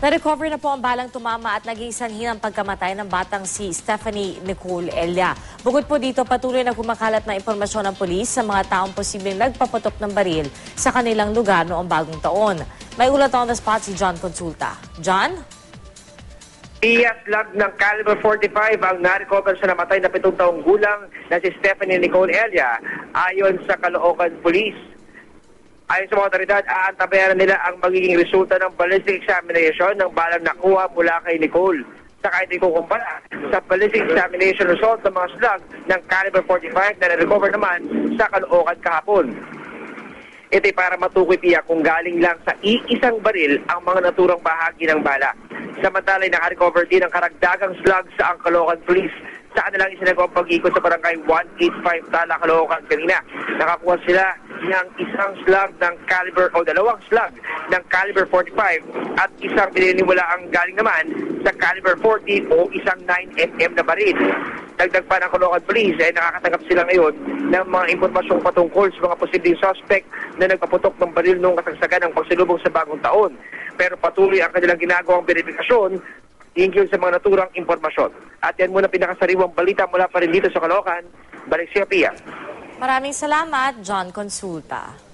Na-recover na po ang balang tumama at naging sanhi ng pagkamatay ng batang si Stephanie Nicole Elia. Bukod po dito, patuloy na kumakalat na impormasyon ng pulis sa mga taong posibleng nagpaputok ng baril sa kanilang lugar noong bagong taon. May ulat on the spot si John Consulta. John? Slug ng caliber 45 ang na-recover sa namatay na 7 taong gulang na si Stephanie Nicole Elia ayon sa Caloocan Police. Ayon sa mga otoridad, aantabayan nila ang magiging resulta ng ballistic examination ng balang nakuha mula kay Nicole. Saka hindi kukumpara sa ballistic examination result ng mga slug ng caliber 45 na na-recover naman sa Caloocan kahapon. Ito ay para matukoy kung galing lang sa iisang baril ang mga naturang bahagi ng bala. Samantala, naka-recover din ang karagdagang slug sa ang Caloocan Police sa kanilang isinagawang pag-ikot sa barangay 185 Tala, Caloocan kanina. Nakakuha sila ng isang slug ng caliber o 2 slug ng caliber 45 at isang pininiwala ang galing naman sa caliber 40 o isang 9mm na baril. Dagdag pa ng Caloocan Police ay nakakatanggap sila ngayon ng mga impormasyong patungkol sa mga posibleng suspect na nagpaputok ng baril noong kasagsagan ng pagsilubong sa bagong taon. Pero patuloy ang kanilang ginagawang verifikasyon hinggil sa mga naturang impormasyon. At yan muna pinakasariwang balita mula pa rin dito sa Caloocan. Balik siya, Pia. Maraming salamat, John Consulta.